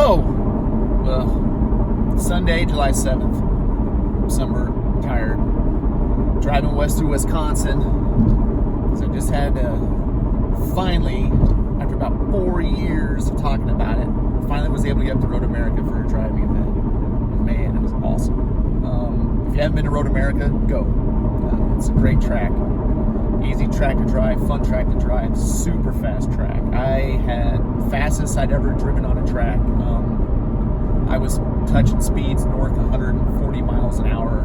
So, Sunday, July 7th, summer, tired, driving west through Wisconsin, so I just had to finally, after about 4 years of talking about it, finally was able to get up to Road America for a driving event, and man, it was awesome. If you haven't been to Road America, go. It's a great track, easy track to drive, fun track to drive, super fast track. I had fastest I'd ever driven on a track. I was touching speeds north of 140 miles an hour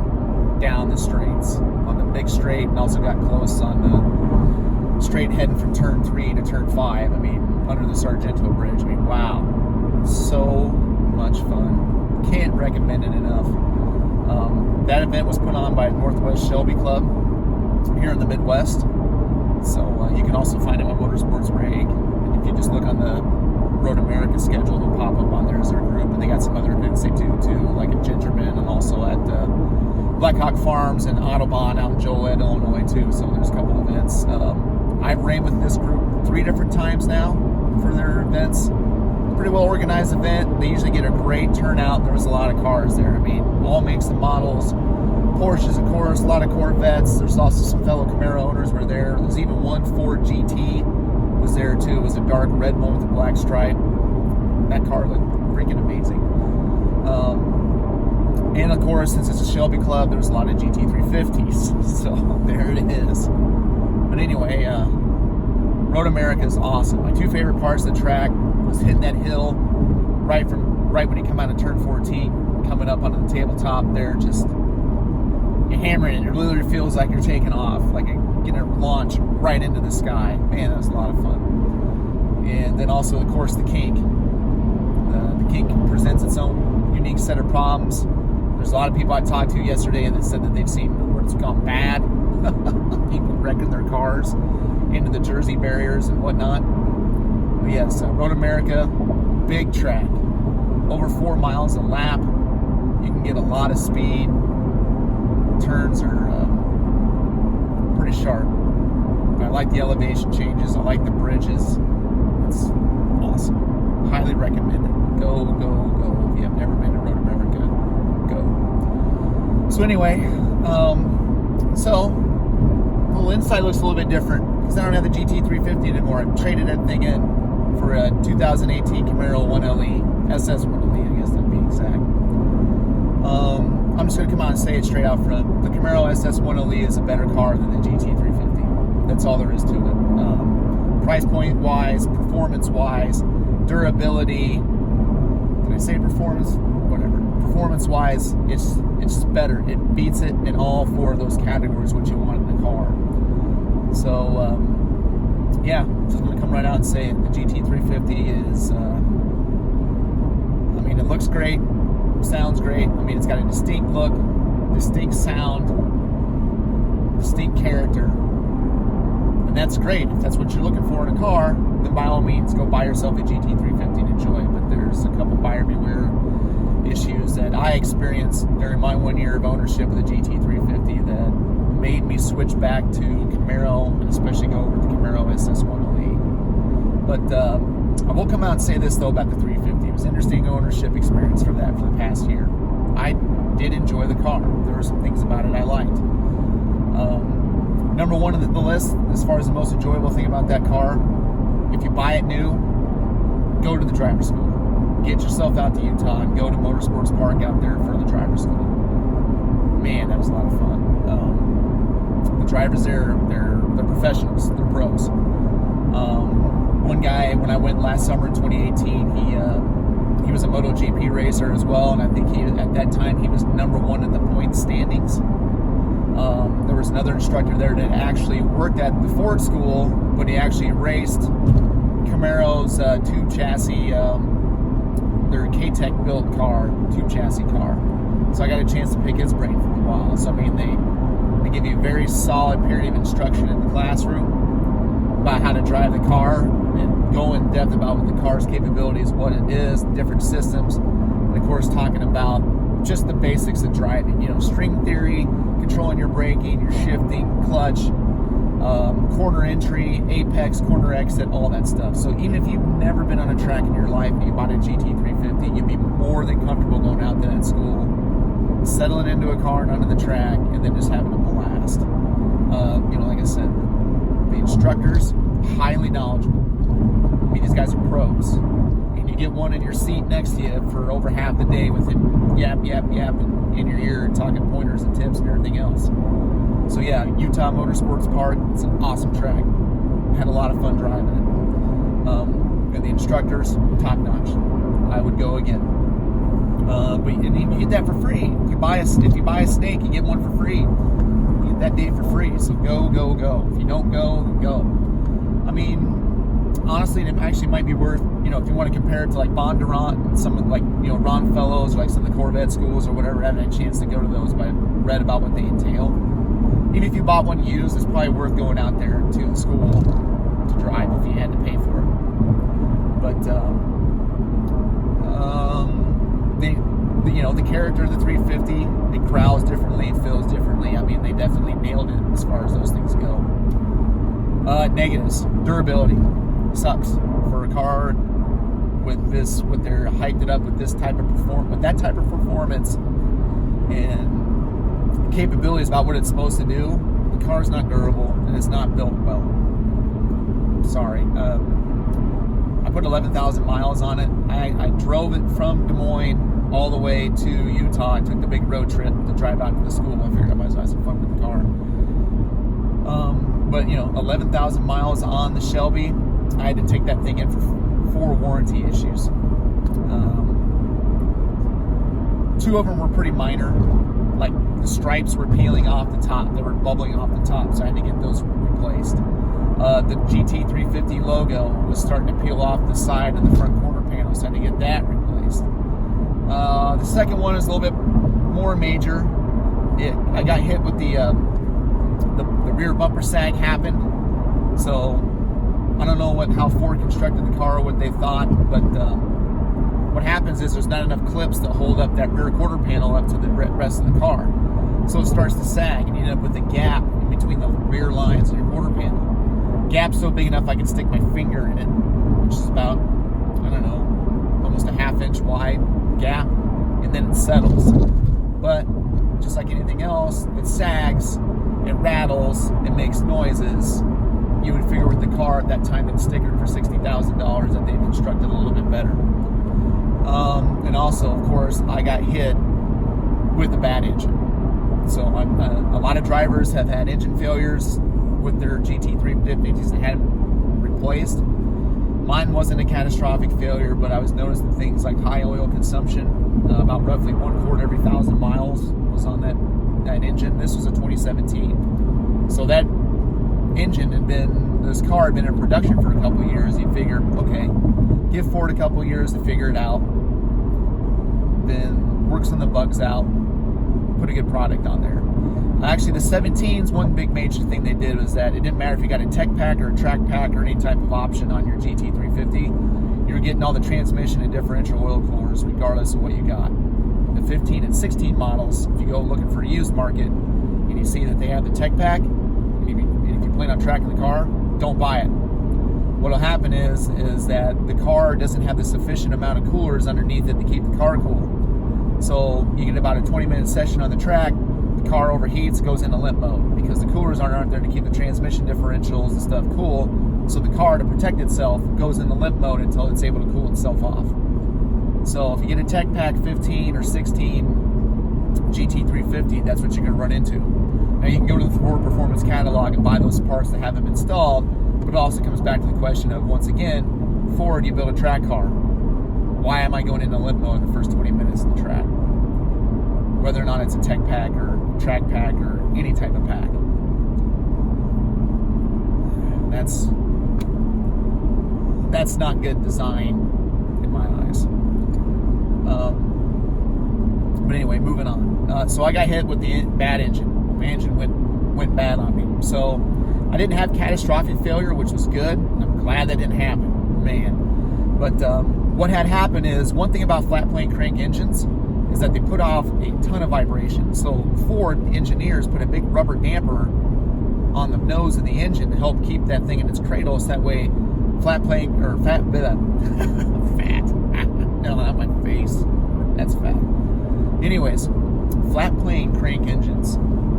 down the straights on the big straight, and also got close on the straight heading from turn 3 to turn 5. I mean, under the Sargento Bridge. I mean, wow, so much fun. Can't recommend it enough. That event was put on by Northwoods Shelby Club here in the Midwest. So you can also find it on Motorsports Rag. And if you just look on the Road America schedule, it'll pop up on there as their group. And they got some other events they do too, like at Gingerman and also at Blackhawk Farms and Autobahn out in Joliet, Illinois too. So there's a couple events. I've ran with this group 3 different times now for their events. Pretty well organized event. They usually get a great turnout. There was a lot of cars there. I mean, all makes and models. Porsches, of course, a lot of Corvettes. There's also some fellow Camaro owners were there. There's even one Ford GT was there too. It was a dark red one with a black stripe. That car looked freaking amazing. And of course, since it's a Shelby Club, there was a lot of GT350s. So there it is. But anyway, Road America is awesome. My 2 favorite parts of the track was hitting that hill right when you come out of turn 14, coming up onto the tabletop there, just you're hammering it. It literally feels like you're taking off, like you're gonna launch right into the sky. Man, that was a lot of fun. And then also, of course, the kink. The kink presents its own unique set of problems. There's a lot of people I talked to yesterday that said that they've seen where it's gone bad. People wrecking their cars into the Jersey barriers and whatnot. But yes, Road America, big track, over 4 miles a lap. You can get a lot of speed. Turns are pretty sharp. I like the elevation changes. I like the bridges. It's awesome. Highly recommend it. Go, go, go. If you have never been to Road America, go. So anyway, so the little inside looks a little bit different because I don't have the GT350 anymore. I've traded that thing in for a 2018 Camaro 1LE, SS 1LE, I guess that'd be exact. I'm just going to come out and say it straight out front. The Camaro SS 1LE is a better car than the GT350. That's all there is to it. Price point wise, performance wise, durability. Did I say performance? Whatever. Performance wise, it's better. It beats it in all 4 of those categories, what you want in the car. So, yeah, just going to come right out and say it. The GT350 is, I mean, it looks great. Sounds great. I mean, it's got a distinct look, distinct sound, distinct character, and that's great. If that's what you're looking for in a car, then by all means go buy yourself a GT350 and enjoy it. But there's a couple buyer beware issues that I experienced during my 1 year of ownership of the GT350 that made me switch back to Camaro, and especially go over to the Camaro SS 1LE. But I will come out and say this though about the 350. It was an interesting ownership experience for the past year. I did enjoy the car. There were some things about it I liked. Number 1 on the list, as far as the most enjoyable thing about that car, if you buy it new, go to the driver's school. Get yourself out to Utah and go to Motorsports Park out there for the driver's school. Man, that was a lot of fun. The drivers there, they're professionals. They're pros. One guy, when I went last summer in 2018, he was a MotoGP racer as well, and I think at that time he was number 1 in the point standings. There was another instructor there that actually worked at the Ford school, but he actually raced Camaro's tube chassis, their K-Tech built car, tube chassis car. So I got a chance to pick his brain for a while. So I mean, they give you a very solid period of instruction in the classroom about how to drive the car and go in depth about what the car's capabilities, what it is, different systems, and of course talking about just the basics of driving, you know, string theory, controlling your braking, your shifting, clutch, corner entry, apex, corner exit, all that stuff. So even if you've never been on a track in your life and you bought a GT350, you'd be more than comfortable going out there at school, settling into a car and onto the track, and then just having a blast. Like I said, the instructors, highly knowledgeable. I mean, these guys are pros. And you get one in your seat next to you for over half the day with him yap in your ear and talking pointers and tips and everything else. So yeah, Utah Motorsports Park, it's an awesome track. Had a lot of fun driving it. And the instructors, top notch. I would go again. But you get that for free. If you buy a steak, you get one for free. You get that day for free. So go. If you don't go, go. I mean, honestly, it actually might be worth, if you want to compare it to like Bondurant and some of like, Ron Fellows, or like some of the Corvette schools or whatever, having a chance to go to those, but I read about what they entail. Even if you bought one used, it's probably worth going out there to the school to drive if you had to pay for it. But, the character of the 350, it growls differently, it feels differently. I mean, they definitely nailed it as far as those things go. Negatives, durability sucks for a car with they're hyped it up with that type of performance and capabilities about what it's supposed to do. The car's not durable and it's not built well. Sorry. I put 11,000 miles on it. I drove it from Des Moines all the way to Utah. I took the big road trip to drive out to the school. I figured I might as well have some fun with the car. But 11,000 miles on the Shelby. I had to take that thing in for 4 warranty issues. 2 of them were pretty minor. Like the stripes were peeling off the top. They were bubbling off the top, so I had to get those replaced. The GT350 logo was starting to peel off the side of the front corner panel, so I had to get that replaced. The second one is a little bit more major. I got hit with the rear bumper sag happened. So I don't know how Ford constructed the car or what they thought, but what happens is there's not enough clips to hold up that rear quarter panel up to the rest of the car. So it starts to sag, and you end up with a gap in between the rear lines and your quarter panel. Gap's so big enough I can stick my finger in it, which is about, almost a ½ inch wide gap, and then it settles. But just like anything else, it sags, it rattles, it makes noises. You would figure with the car at that time that stickered for $60,000 that they've constructed a little bit better. And also, of course, I got hit with a bad engine. So a lot of drivers have had engine failures with their GT350s and had them replaced. Mine wasn't a catastrophic failure, but I was noticing things like high oil consumption, about roughly 1 quart every 1,000 miles was on that engine. This was a 2017. So that engine this car had been in production for a couple of years. You figure, okay, give Ford a couple of years to figure it out, then work some of the bugs out, put a good product on there. Actually, the 17s, one big major thing they did was that it didn't matter if you got a tech pack or a track pack or any type of option on your GT350, you were getting all the transmission and differential oil coolers regardless of what you got. The 15 and 16 models, if you go looking for a used market and you see that they have the tech pack, and if you plan on tracking the car, don't buy it. What'll happen is that the car doesn't have the sufficient amount of coolers underneath it to keep the car cool. So you get about a 20-minute session on the track, the car overheats, goes into limp mode because the coolers aren't there to keep the transmission differentials and stuff cool. So the car, to protect itself, goes into limp mode until it's able to cool itself off. So if you get a Tech Pack 15 or 16 GT350, that's what you're going to run into. Now you can go to the Ford Performance Catalog and buy those parts to have them installed, but it also comes back to the question of, once again, Ford, you build a track car. Why am I going into limp mode in the first 20 minutes of the track? Whether or not it's a Tech Pack or track pack or any type of pack. That's not good design in my eyes. But anyway, moving on. So I got hit with the bad engine. My engine went bad on me. So I didn't have catastrophic failure, which was good. I'm glad that didn't happen, man. But what had happened is, one thing about flat plane crank engines is that they put off a ton of vibration. So Ford engineers put a big rubber damper on the nose of the engine to help keep that thing in its cradle, so that way fat no, not my face, that's fat. Anyways, flat plane crank engines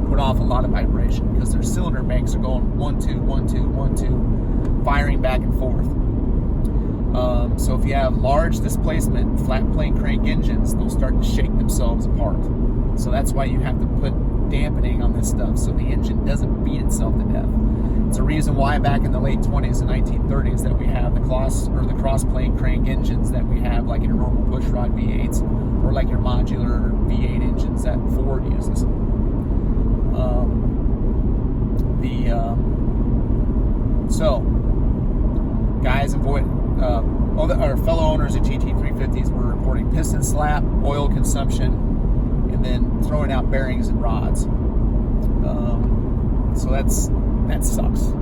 put off a lot of vibration because their cylinder banks are going 1 2 1 2 1 2, firing back and forth. So if you have large displacement flat plane crank engines, they'll start to shake themselves apart. So that's why you have to put dampening on this stuff so the engine doesn't beat itself to death. It's a reason why back in the late 20s and 1930s that we have the cross plane crank engines that we have, like your normal pushrod V8s or like your modular V8 engines that Ford uses. So guys our fellow owners of GT350s were reporting piston slap, oil consumption, and then throwing out bearings and rods. So that sucks.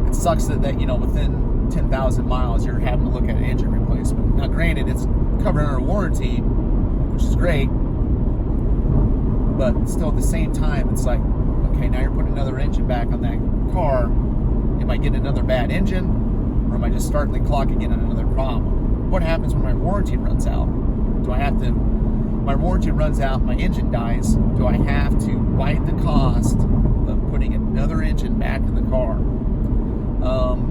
It sucks that within 10,000 miles you're having to look at an engine replacement. Now granted, it's covered under warranty, which is great, but still at the same time it's like, okay, now you're putting another engine back on that car. Am I getting another bad engine, or am I just starting the clock again on another problem? What happens when my warranty runs out? My warranty runs out, my engine dies, do I have to bite the cost of putting another engine back in the car?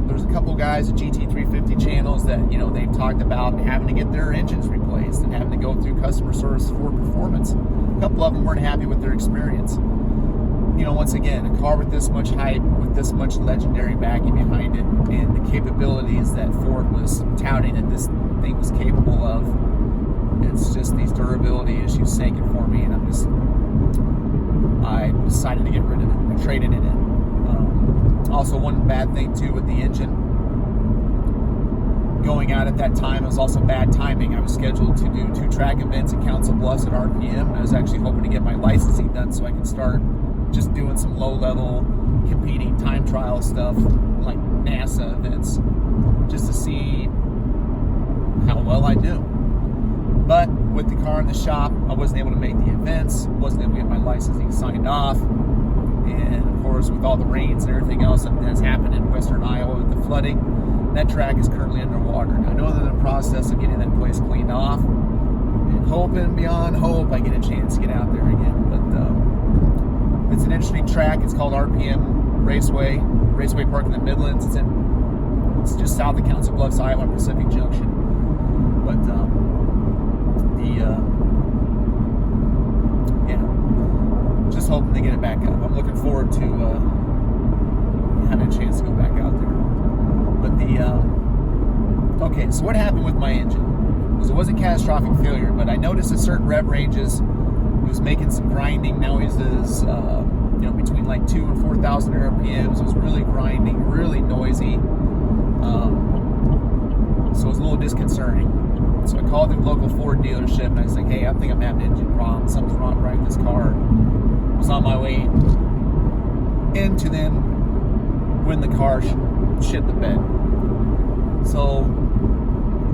There's a couple guys at GT350 channels that, they've talked about having to get their engines replaced and having to go through customer service for performance. A couple of them weren't happy with their experience. Once again, a car with this much hype, with this much legendary backing behind it, and the capabilities that Ford was touting that this thing was capable of, it's just these durability issues sank it for me, and I decided to get rid of it. I traded it in. Also, one bad thing too with the engine going out at that time, it was also bad timing. I was scheduled to do 2 track events at Council Bluffs at RPM, and I was actually hoping to get my licensing done so I could start just doing some low-level competing time trial stuff like NASA events, just to see how well I do. But with the car in the shop, I wasn't able to make the events, wasn't able to get my licensing signed off, and of course with all the rains and everything else that has happened in western Iowa with the flooding, that track is currently underwater. Now, I know they're in the process of getting that place cleaned off, and hoping beyond hope I get a chance to get out there again. But it's an interesting track. It's called RPM Raceway Park in the Midlands. It's just south of Council Bluffs, Iowa, Pacific Junction. But just hoping to get it back up. I'm looking forward to having a chance to go back out there. But okay, so what happened with my engine? Because it wasn't catastrophic failure, but I noticed at certain rev ranges, it was making some grinding noises, between like 2,000 and 4,000 RPMs. It was really grinding, really noisy. So it was a little disconcerting. So I called the local Ford dealership and I was like, hey, I think I'm having an engine problem. Something's wrong right with this car. I was on my way into them when the car shit the bed. So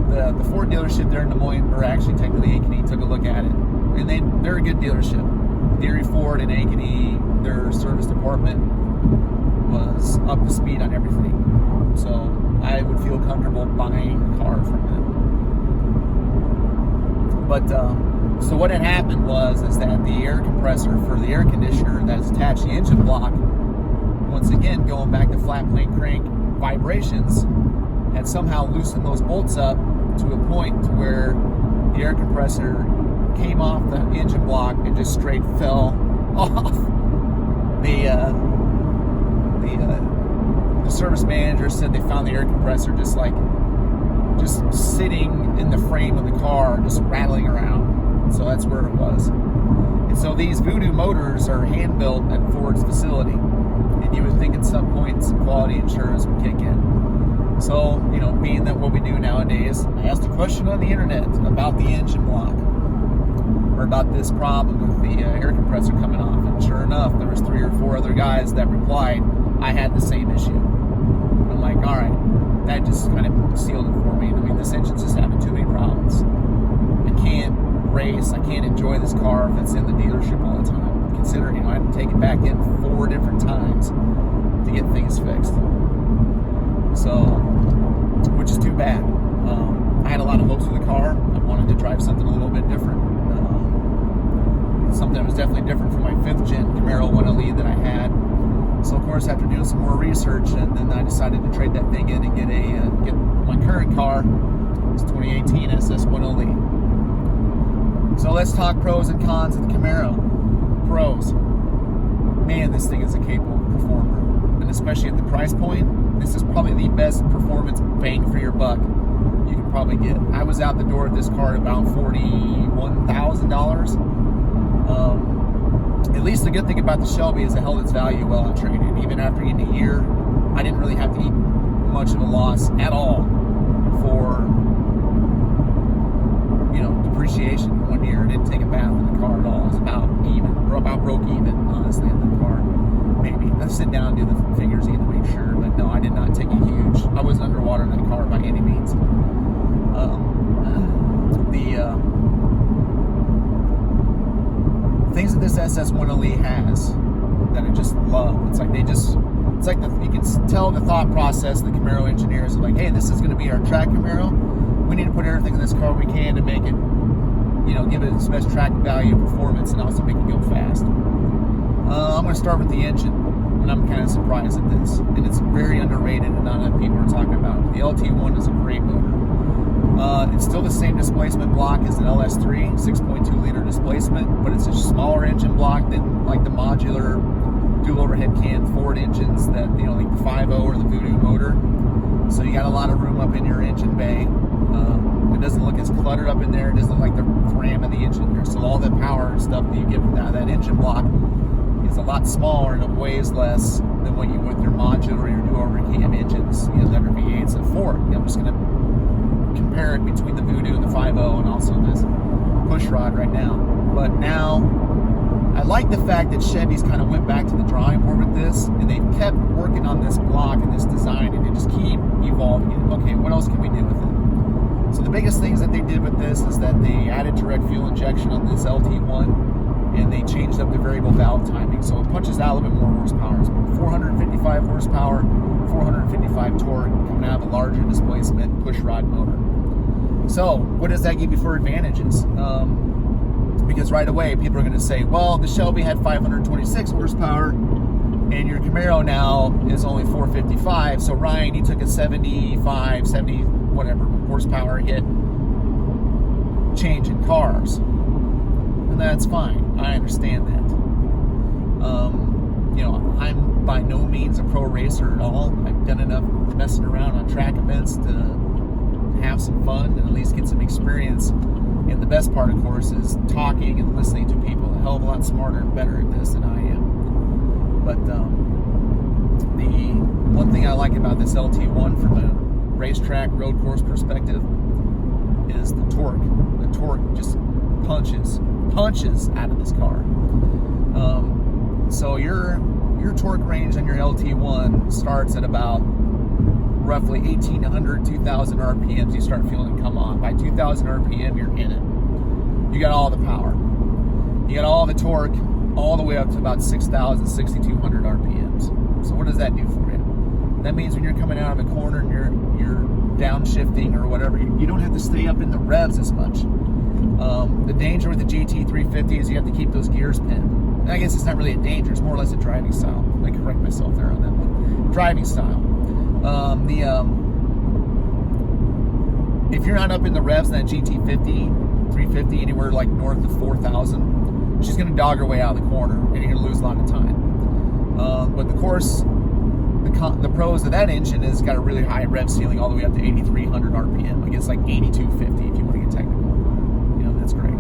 the Ford dealership there in Des Moines, or actually technically Ankeny, took a look at it. And they're a good dealership. Deary Ford and Ankeny, their service department was up to speed on everything. So I would feel comfortable buying a car from them. But so what had happened was that the air compressor for the air conditioner that is attached to the engine block, once again going back to flat plane crank vibrations, had somehow loosened those bolts up to a point to where the air compressor came off the engine block and just straight fell off. The service manager said they found the air compressor just sitting in the frame of the car, just rattling around. So that's where it was. And so these Voodoo motors are hand built at Ford's facility, and you would think at some point some quality insurance would kick in. So, being that what we do nowadays, I asked a question on the internet about the engine block, or about this problem with the air compressor coming off, and sure enough, there was 3 or 4 other guys that replied I had the same issue. I'm like, all right, that just kind of sealed it for me. I mean, this engine's just having too many problems. I can't race, I can't enjoy this car if it's in the dealership all the time. Considering, I had to take it back in 4 different times to get things fixed. So, which is too bad. I had a lot of hopes for the car. I wanted to drive something a little bit different. Something that was definitely different from my 5th gen Camaro 1LE that I had. So of course, after doing some more research, and then I decided to trade that thing in and get my current car. It's 2018 SS 1LE. So let's talk pros and cons of the Camaro. Pros. Man, this thing is a capable performer, and especially at the price point, this is probably the best performance bang for your buck you can probably get. I was out the door at this car at about $41,000. At least the good thing about the Shelby is it held its value well on trade-in. Even after getting a year, I didn't really have to eat much of a loss at all for, depreciation in 1 year. I didn't take a bath in the car at all. It was about broke even, honestly, in the car. Maybe. Let's sit down and do the figures even to make sure. But no, I did not take a huge. I wasn't underwater in that car by any means. Things that this SS 1LE has that I just love. You can tell the thought process of the Camaro engineers are like, hey, this is going to be our track Camaro. We need to put everything in this car we can to make it, give it its best track value performance and also make it go fast. I'm going to start with the engine, and I'm kind of surprised at this. And it's very underrated and not enough people are talking about it. The LT1 is a great motor. It's still the same displacement block as an LS3, 6.2 liter displacement, but it's a smaller engine block than like the modular dual overhead cam Ford engines that, like the 5.0 or the Voodoo motor. So you got a lot of room up in your engine bay. It doesn't look as cluttered up in there. It doesn't look like the ram of the engine there. So all the power and stuff that you get from that engine block is a lot smaller and it weighs less than what you would with your modular or your dual overhead cam engines, that are V8s at Ford. I'm just going to compare it between the Voodoo and the 5.0 and also this push rod right now. But now, I like the fact that Chevy's kind of went back to the drawing board with this, and they've kept working on this block and this design, and they just keep evolving it. Okay, what else can we do with it? So the biggest things that they did with this is that they added direct fuel injection on this LT1, and they changed up the variable valve timing, so it punches out a little bit more horsepower. It's 455 horsepower, 455 torque, coming out of a larger displacement push rod motor. So, what does that give you for advantages? Because right away, people are going to say, well, the Shelby had 526 horsepower, and your Camaro now is only 455. So, Ryan, you took a 75, 70, whatever, horsepower hit change in cars. And that's fine. I understand that. I'm by no means a pro racer at all. I've done enough messing around on track events to have some fun and at least get some experience. And the best part, of course, is talking and listening to people a hell of a lot smarter and better at this than I am. But the one thing I like about this LT1 from a racetrack road course perspective is the torque. The torque just punches out of this car. So your torque range on your LT1 starts at about roughly 1,800, 2,000 RPMs. You start feeling it come on. By 2,000 RPM, you're in it. You got all the power. You got all the torque, all the way up to about 6,000, 6,200 RPMs. So what does that do for you? That means when you're coming out of a corner and you're downshifting or whatever, you don't have to stay up in the revs as much. The danger with the GT350 is you have to keep those gears pinned. And I guess it's not really a danger, it's more or less a driving style. I correct myself there on that one. Driving style. If you're not up in the revs in that GT50, 350, anywhere like north of 4,000, she's going to dog her way out of the corner, and you're going to lose a lot of time. But of course, the pros of that engine is got a really high rev ceiling all the way up to 8,300 RPM. I guess like 8,250 if you want to get technical. That's great.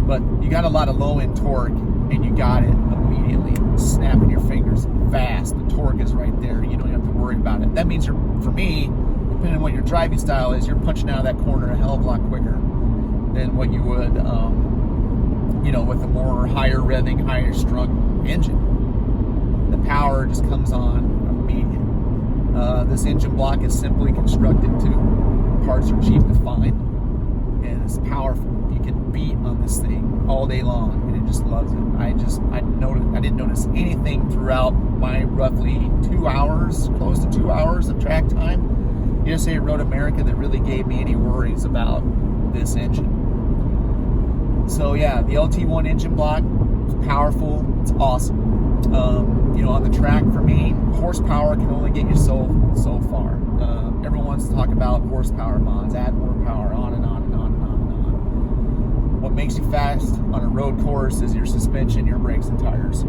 But you got a lot of low-end torque, and you got it immediately, snapping your fingers fast. The torque is right there. You don't have to worry about it. That means for me, depending on what your driving style is, you're punching out of that corner a hell of a lot quicker than what you would, with a more higher revving, higher strung engine. The power just comes on immediate. This engine block is simply constructed too. Parts are cheap to find, and it's powerful. You can beat on this thing all day long, and it just loves it. I didn't notice anything throughout my roughly 2 hours, close to 2 hours of track time. USA Road America that really gave me any worries about this engine. So yeah, the LT1 engine block, it's powerful, it's awesome. You know, on the track for me, horsepower can only get you so far. Everyone wants to talk about horsepower mods, add more power, on and on and on and on and on. What makes you fast on a road course is your suspension, your brakes, and tires.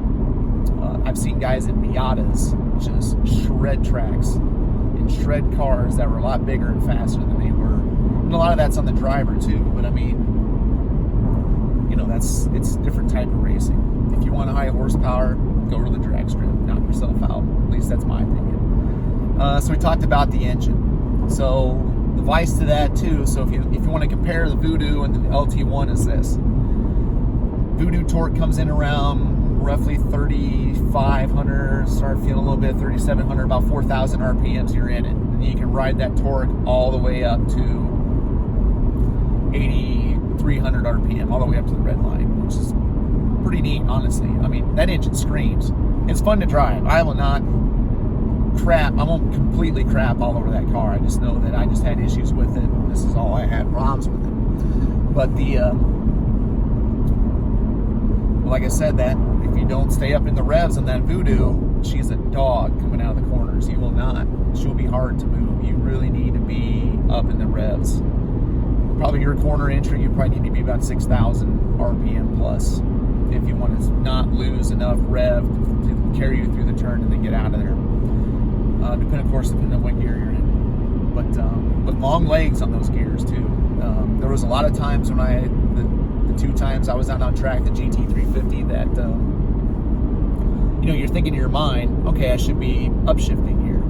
I've seen guys in Miatas just shred tracks and shred cars that were a lot bigger and faster than they were. And a lot of that's on the driver too, but I mean, you know, it's a different type of racing. If you want a high horsepower, go to the drag strip, knock yourself out. At least that's my opinion. So we talked about the engine. So the vice to that too. So if you want to compare the Voodoo and the LT1 is this. Voodoo torque comes in around roughly 3,500, start feeling a little bit, 3,700, about 4,000 RPMs you're in it. And you can ride that torque all the way up to 8,300 RPM, all the way up to the red line, which is pretty neat, honestly. I mean, that engine screams. It's fun to drive. I will not crap. I won't completely crap all over that car. I just know that I just had issues with it. This is all I had problems with it. But like I said, that if you don't stay up in the revs on that Voodoo, she's a dog coming out of the corners. You will not. She'll be hard to move. You really need to be up in the revs. Probably your corner entry, you probably need to be about 6,000 RPM plus if you want to not lose enough rev to carry you through the turn and then get out of there. Depending on what gear you're in. But long legs on those gears too. There was a lot of times when the 2 times I was out on track, the GT350, that you know, you're thinking in your mind, okay, I should be upshifting here,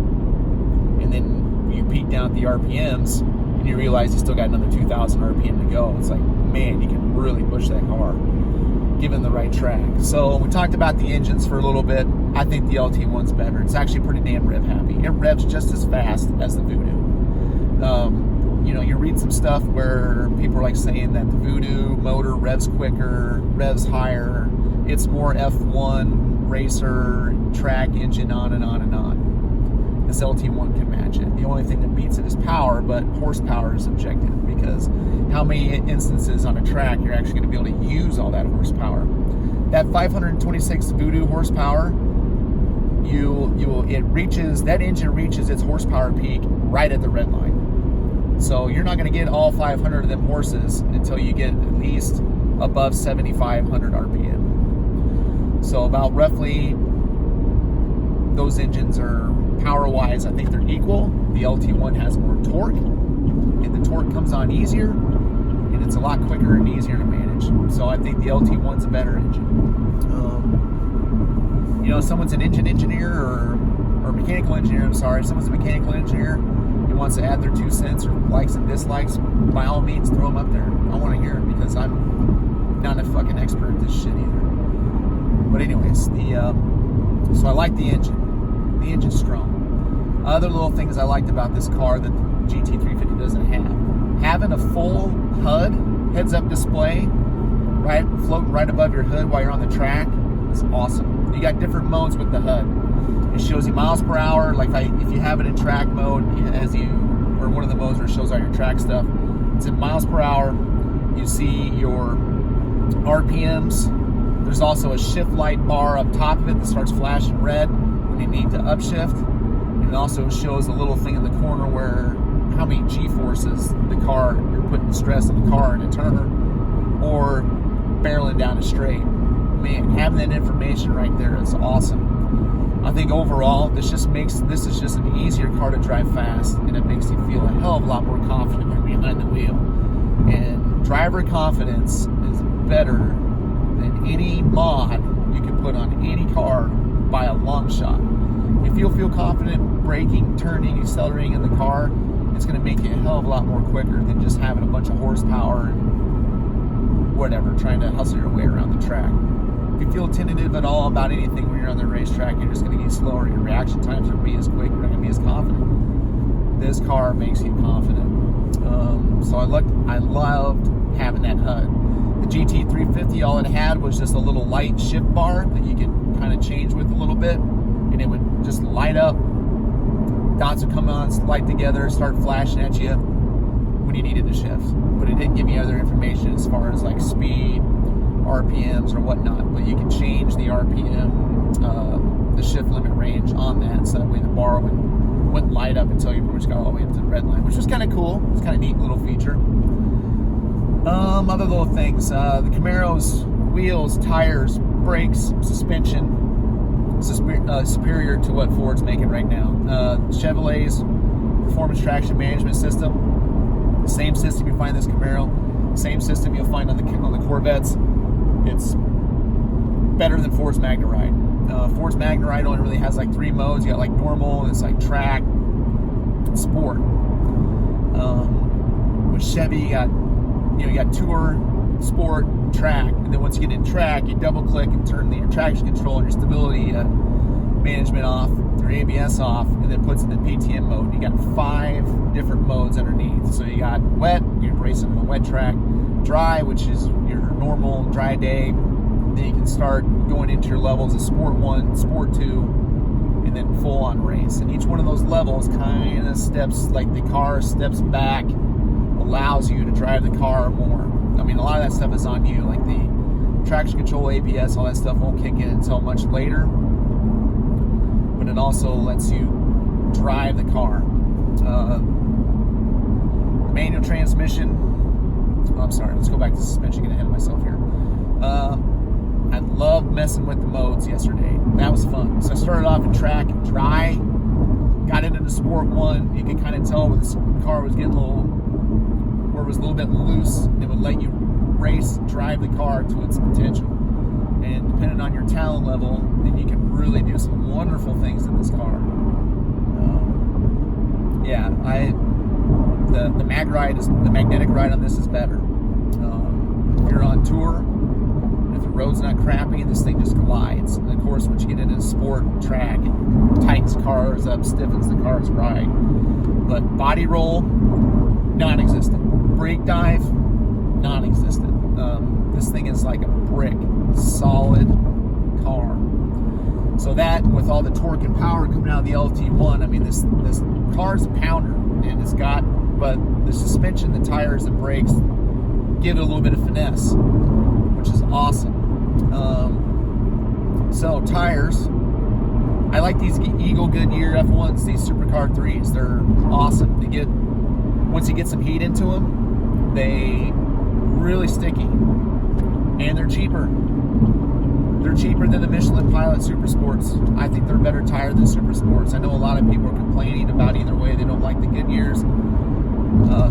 and then you peek down at the RPMs and you realize you still got another 2,000 RPM to go. It's like, man, you can really push that car given the right track. So we talked about the engines for a little bit. I think the LT1's better. It's actually pretty damn rev happy. It revs just as fast as the Voodoo. You know, you read some stuff where people are like saying that the Voodoo motor revs quicker, revs higher. It's more F1 racer track engine, on and on and on. This LT1 can match it. The only thing that beats it is power, but horsepower is subjective, because how many instances on a track you're actually going to be able to use all that horsepower. That 526 Voodoo horsepower, that engine reaches its horsepower peak right at the red line. So you're not going to get all 500 of them horses until you get at least above 7,500 RPM. So about roughly, those engines are power-wise, I think they're equal. The LT1 has more torque, and the torque comes on easier, and it's a lot quicker and easier to manage. So I think the LT1's a better engine. You know, if someone's an engine engineer or mechanical engineer, I'm sorry, if someone's a mechanical engineer and wants to add their 2 cents or likes and dislikes, by all means, throw them up there. I want to hear it, because I'm not a fucking expert at this shit either. But anyways, so I like the engine. The engine's strong. Other little things I liked about this car that the GT350 doesn't have. Having a full HUD, heads-up display, floating right above your hood while you're on the track is awesome. You got different modes with the HUD. It shows you miles per hour, like if you have it in track mode, or one of the modes where it shows all your track stuff, it's in miles per hour. You see your RPMs. There's also a shift light bar up top of it that starts flashing red when you need to upshift. And it also shows a little thing in the corner where how many G-forces you're putting stress on the car in a turn or barreling down a straight. Man, having that information right there is awesome. I think overall, this is just an easier car to drive fast, and it makes you feel a hell of a lot more confident when you're behind the wheel. And driver confidence is better than any mod you can put on any car by a long shot. If you'll feel confident braking, turning, accelerating in the car, it's going to make you a hell of a lot more quicker than just having a bunch of horsepower and whatever, trying to hustle your way around the track. If you feel tentative at all about anything when you're on the racetrack, you're just going to get slower. Your reaction times are be as quick. You're not going to be as confident. This car makes you confident. So I loved having that HUD. The GT350, all it had was just a little light shift bar that you could kind of change with a little bit, and it would just light up. Dots would come on, light together, start flashing at you when you needed to shift. But it didn't give me other information as far as like speed, RPMs, or whatnot. But you can change the RPM, the shift limit range on that, so that way the bar wouldn't light up until you pretty much got all the way up to the red line, which was kind of cool. It's kind of neat little feature. Other little things, the Camaro's wheels, tires, brakes, suspension, superior to what Ford's making right now. Chevrolet's performance traction management system, same system you find in this Camaro, same system you'll find on the Corvettes. It's better than Ford's MagnaRide. Ford's MagnaRide only really has like 3 modes. You got like normal, and it's like track, and sport. With Chevy, you got tour, sport, track, and then once you get in track, you double click and turn your traction control and your stability management off, your ABS off, and then puts it in PTM mode. You got 5 different modes underneath. So you got wet, you're racing on a wet track; dry, which is your normal dry day. Then you can start going into your levels of Sport 1, Sport 2, and then full on race. And each one of those levels kind of steps, like the car steps back, allows you to drive the car more. I mean, a lot of that stuff is on you, like the traction control, ABS, all that stuff won't kick in until much later. But it also lets you drive the car. The manual transmission. Oh, I'm sorry, let's go back to suspension, get ahead of myself here. I loved messing with the modes yesterday. That was fun. So I started off in track and dry, got into the Sport 1. You could kind of tell where this car was getting where it was a little bit loose. It would let you drive the car to its potential. And depending on your talent level, then you can really do some wonderful things in this car. The magnetic ride on this is better. If you're on tour, if the road's not crappy, this thing just glides. And of course, once you get into sport track, it tightens cars up, stiffens the car's ride. But body roll, non-existent. Brake dive, non-existent. This thing is like a brick, solid car. So that, with all the torque and power coming out of the LT1, I mean, this car's a pounder, and but the suspension, the tires, and brakes give it a little bit of finesse, which is awesome. So tires, I like these Eagle Goodyear F1s, these Supercar 3s. They're awesome. Once you get some heat into them, they really sticky, and they're cheaper. They're cheaper than the Michelin Pilot Super Sports. I think they're a better tire than Super Sports. I know a lot of people are complaining about either way. They don't like the Goodyears.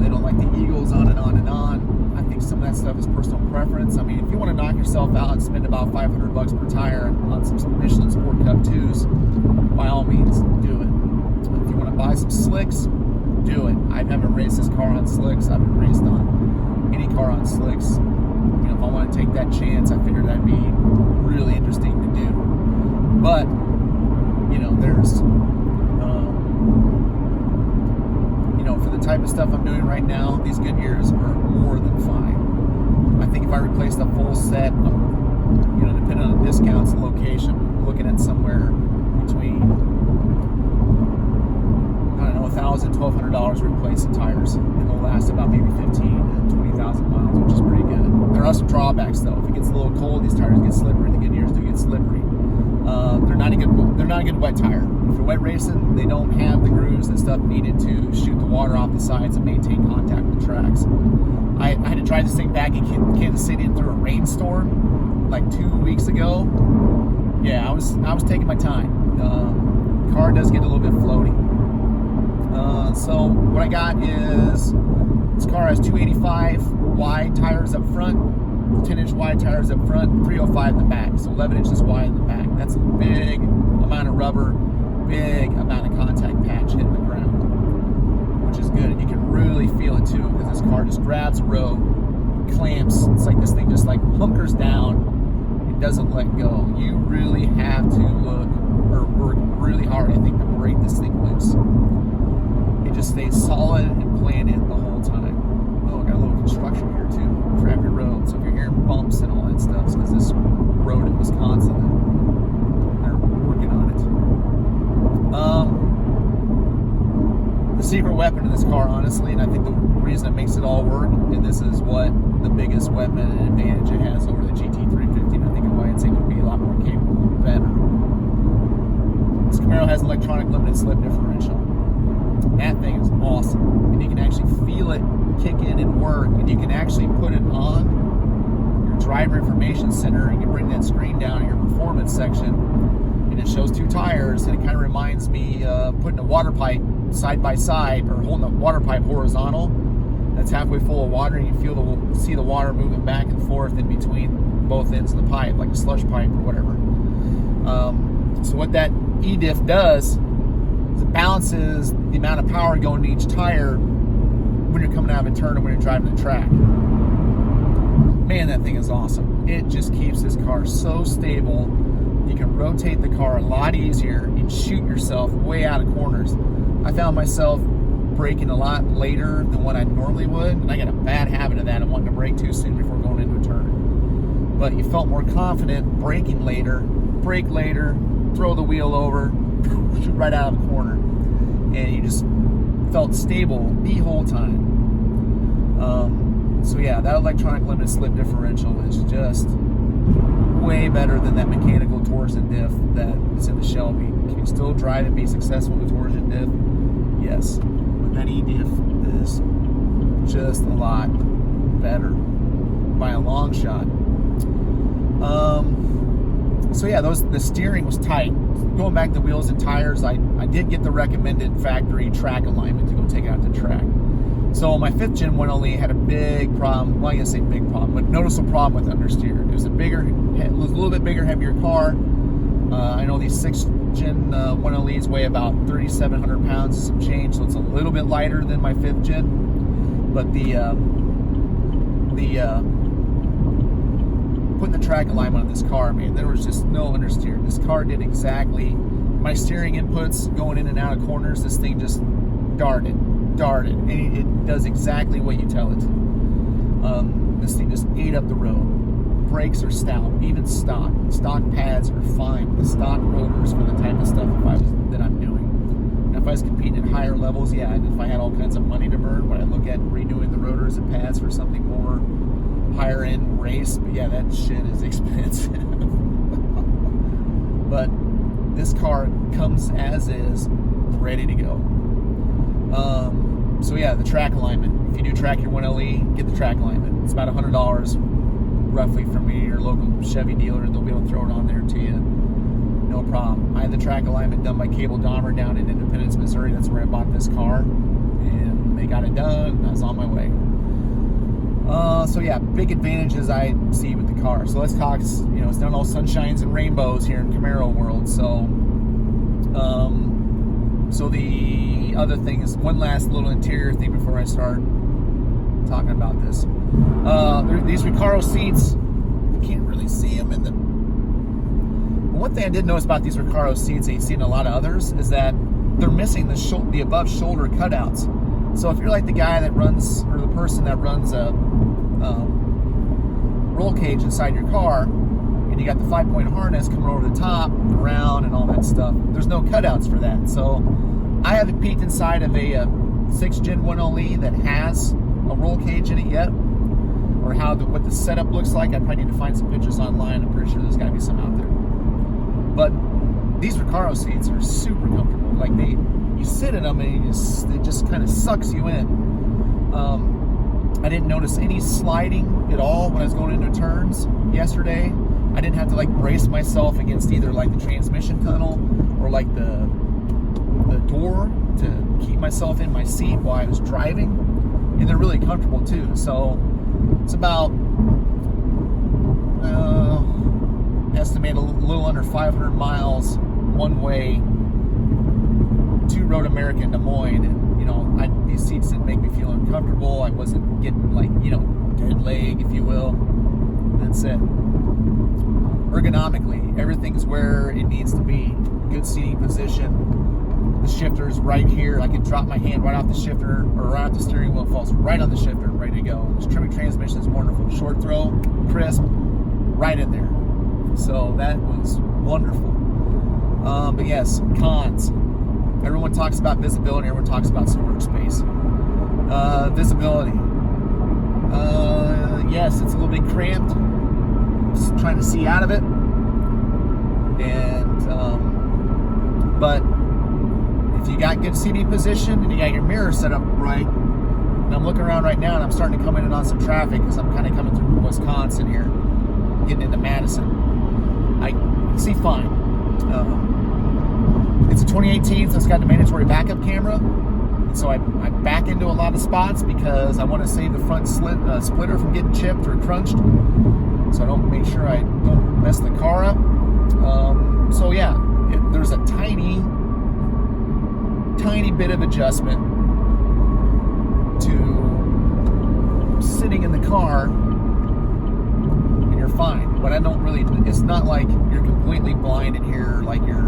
They don't like the Eagles, on and on and on. I think some of that stuff is personal preference. I mean, if you want to knock yourself out and spend about $500 per tire on some Michelin Sport Cup 2s, by all means, do it. If you want to buy some slicks, do it. I haven't raced this car on slicks. I've been raced on any car on slicks. If I want to take that chance, I figured that'd be really interesting to do. But there's for the type of stuff I'm doing right now, these Goodyears are more than fine. I think if I replaced a full set, depending on the discounts and location, I'm looking at somewhere between $1,000, $1,200 replacing tires, and they'll last about maybe 15,000 to 20,000 miles, which is pretty good. There are some drawbacks though. If it gets a little cold, these tires get slippery. The Goodyears do get slippery. They're not a good wet tire. If you're wet racing, they don't have the grooves and stuff needed to shoot the water off the sides and maintain contact with the tracks. I had to drive this thing back in Kansas City through a rainstorm like 2 weeks ago. Yeah, I was taking my time. Car does get a little bit floaty. So what I got is, this car has 285 wide tires up front, 10-inch wide tires up front, 305 in the back, so 11 inches wide in the back. That's a big amount of rubber, big amount of contact patch hitting the ground, which is good. And you can really feel it too, because this car just grabs a road, clamps. It's like this thing just like hunkers down. It doesn't let go. You really have to work really hard, I think, to break this thing loose. It just stays solid and planted the whole time. got a little construction here too, crappy road. So if you're hearing bumps and all that stuff, it's because this road in Wisconsin, they're working on it. The secret weapon in this car, honestly, and I think the reason it makes it all work, and this is what the biggest weapon and advantage it has over the GT350, and I think why it's able to be a lot more capable and better. This Camaro has an electronic limited slip differential. That thing is awesome, and you can actually feel it kick in and work, and you can actually put it on your driver information center, and you bring that screen down in your performance section, and it shows 2 tires, and it kind of reminds me of putting a water pipe side by side, or holding a water pipe horizontal that's halfway full of water, and you see the water moving back and forth in between both ends of the pipe, like a slush pipe or whatever. So what that e-diff does is it balances the amount of power going to each tire when you're coming out of a turn and when you're driving the track. Man, that thing is awesome. It just keeps this car so stable. You can rotate the car a lot easier and shoot yourself way out of corners. I found myself braking a lot later than what I normally would, and I got a bad habit of that, of wanting to brake too soon before going into a turn. But you felt more confident braking later, brake later, throw the wheel over, shoot right out of the corner, and you just felt stable the whole time. So yeah, that electronic limited slip differential is just way better than that mechanical torsion diff that is in the Shelby. Can you still drive and be successful with torsion diff? Yes, but that e-diff is just a lot better by a long shot. So yeah, the steering was tight. Going back to wheels and tires, I did get the recommended factory track alignment to go take it out to track. So my 5th gen 1LE had a big problem. Well, I guess say big problem, but noticeable problem with understeer. It was a little bit bigger, heavier car. I know these 6th gen 1LEs weigh about 3,700 pounds and some change, so it's a little bit lighter than my 5th gen. But putting the track alignment on this car, man, there was just no understeer. This car did exactly my steering inputs going in and out of corners. This thing just darted, and it does exactly what you tell it to. This thing just ate up the road. Brakes are stout, even stock pads are fine with the stock rotors for the type of stuff that I'm doing. Now, if I was competing at higher levels, yeah, and if I had all kinds of money to burn, would I look at redoing the rotors and pads for something more higher end race? But yeah, that shit is expensive. But this car comes as is, ready to go. So yeah, the track alignment. If you do track your 1LE, get the track alignment. It's about $100 roughly from your local Chevy dealer. They'll be able to throw it on there to you, no problem. I had the track alignment done by Cable Dahmer down in Independence, Missouri. That's where I bought this car, and they got it done, and I was on my way. So yeah, big advantages I see with the car. So let's talk, it's not all sunshines and rainbows here in Camaro world. So the other thing is, one last little interior thing before I start talking about this. These Recaro seats, you can't really see them in the... One thing I did notice about these Recaro seats, and you see in a lot of others, is that they're missing the above shoulder cutouts. So if you're like the guy that runs, or the person that runs a roll cage inside your car, and you got the 5-point harness coming over the top, around, and all that stuff, there's no cutouts for that. So I haven't peeked inside of a 6th gen 1LE that has a roll cage in it yet, or what the setup looks like. I probably need to find some pictures online. I'm pretty sure there's got to be some out there. But these Recaro seats are super comfortable. Like you sit in them and it just kind of sucks you in. I didn't notice any sliding at all when I was going into turns yesterday. I didn't have to like brace myself against either like the transmission tunnel or like the door to keep myself in my seat while I was driving. And they're really comfortable too. So it's about estimate a little under 500 miles one way to Road America in Des Moines, and these seats didn't make me feel uncomfortable. I wasn't getting like dead leg, if you will. That's it. Ergonomically, everything's where it needs to be. Good seating position. The shifter's right here. I can drop my hand right off the shifter or right off the steering wheel. It falls right on the shifter and ready to go. This trimming transmission is wonderful. Short throw, crisp, right in there. So that was wonderful. But yes, cons. Everyone talks about visibility. Everyone talks about storage space. Visibility. Yes, it's a little bit cramped. Just trying to see out of it. And, but if you got good CD position and you got your mirror set up right, and I'm looking around right now and I'm starting to come in on some traffic because I'm kind of coming through Wisconsin here, getting into Madison. I see fine. It's a 2018, so it's got the mandatory backup camera. And so I back into a lot of spots because I want to save the front splitter from getting chipped or crunched. So I don't make sure I don't mess the car up. So yeah, there's a tiny bit of adjustment to sitting in the car and you're fine. But I don't really, it's not like you're completely blinded here, like you're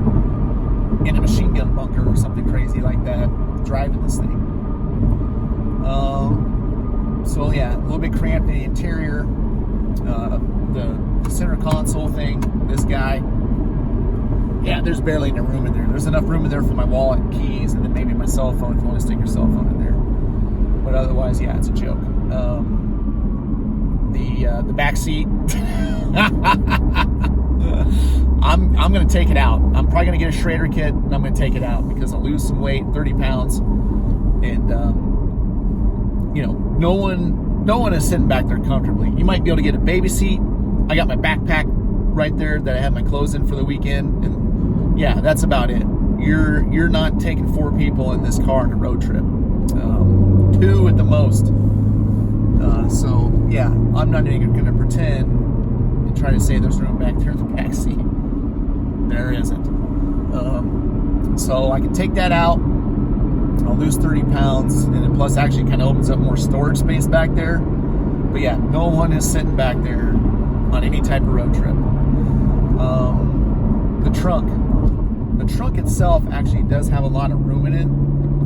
in a machine gun bunker or something crazy like that, driving this thing. So yeah, a little bit cramped in the interior. The center console thing, this guy, yeah, there's barely any room in there. There's enough room in there for my wallet and keys, and then maybe my cell phone if you want to stick your cell phone in there. But otherwise, yeah, it's a joke. The back seat, I'm gonna take it out. I'm probably gonna get a Schrader kit, and I'm gonna take it out because I'll lose some weight, 30 pounds, and you know, no one is sitting back there comfortably. You might be able to get a baby seat. I got my backpack right there that I have my clothes in for the weekend, and yeah, that's about it. You're not taking 4 people in this car on a road trip, 2 at the most. So yeah, I'm not even going to pretend and try to say there's room back there in the back seat. There isn't. So I can take that out. I'll lose 30 pounds, and it plus actually kind of opens up more storage space back there. But yeah, no one is sitting back there on any type of road trip. The trunk itself actually does have a lot of room in it.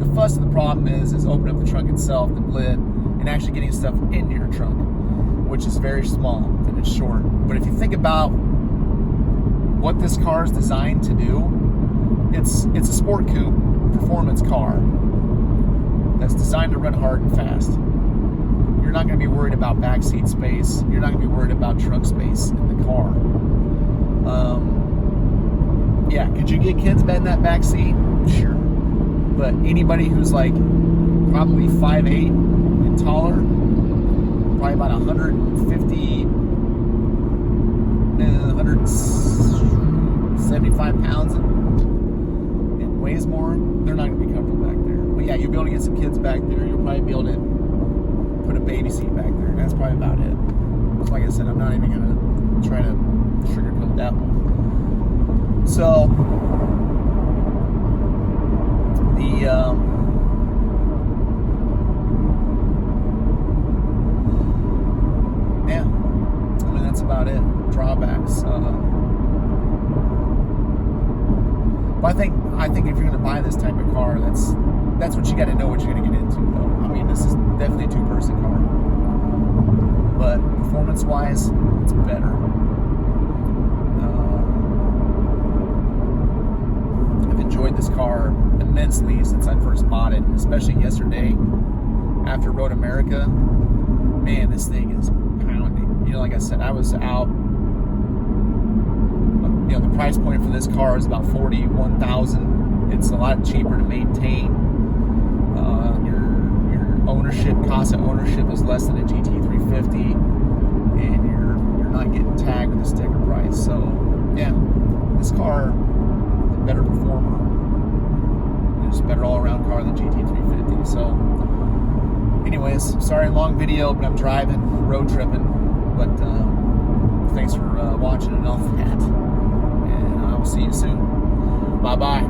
The fuss of the problem is opening up the trunk itself, the lid, and actually getting stuff into your trunk, which is very small and it's short. But if you think about what this car is designed to do, it's a sport coupe performance car that's designed to run hard and fast. You're not going to be worried about backseat space. You're not going to be worried about trunk space in the car. Yeah, could you get kids bed in that back seat? Sure. But anybody who's like probably 5'8" and taller, probably about 175 pounds and weighs more, they're not going to be comfortable back there. But yeah, you'll be able to get some kids back there. You'll probably be able to put a baby seat back there. And that's probably about it. So like I said, I'm not even going to try to sugarcoat that one. So, yeah, I mean, that's about it. Drawbacks. But I think if you're going to buy this type of car, that's what you got to know what you're going to get into, though. I mean, this is definitely a 2-person car, but performance-wise, it's better. I've enjoyed this car immensely since I first bought it, especially yesterday after Road America. Man, this thing is pounding. You know, like I said, I was out. You know, the price point for this car is about $41,000. It's a lot cheaper to maintain. Your ownership, cost of ownership is less than a GT350, and you're not getting tagged with a sticker price. So yeah, this car is a better performer. It's a better all-around car than GT350. So anyways, sorry, long video, but I'm driving, road tripping. But thanks for watching and all that. And I will see you soon. Bye-bye.